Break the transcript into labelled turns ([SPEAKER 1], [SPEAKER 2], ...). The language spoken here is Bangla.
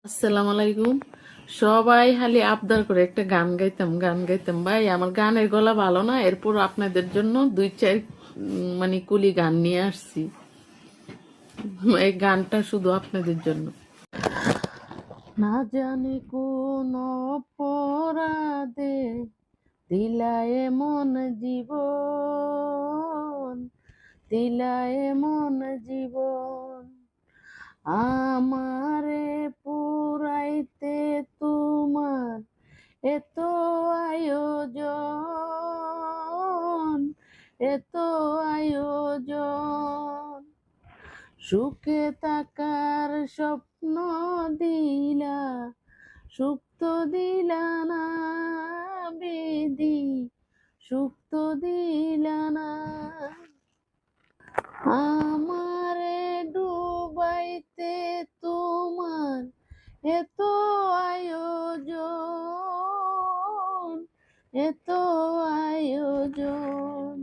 [SPEAKER 1] আসসালামু আলাইকুম। সবাই খালি আবদার করে একটা গান গাইতাম গান গাইতাম। ভাই আমার গানের গলা ভালো না, এরপর আপনাদের জন্য দুই চার মানে কুলি গান নিয়ে আসছি। এই গানটা শুধু আপনাদের জন্য। না জানি কোন অপরাধে দিলা এমন জীবন, দিলা এমন জীবন, আমারে পুরাইতে তোমার এত আয়োজন, এত আয়োজন। সুখে থাকার স্বপ্ন দিলা, সুখ তো দিলা না বিধি, সুখ তো দিলা না। আমারে ডুবাইতে তোমার এত আয়োজন, এত আয়োজন।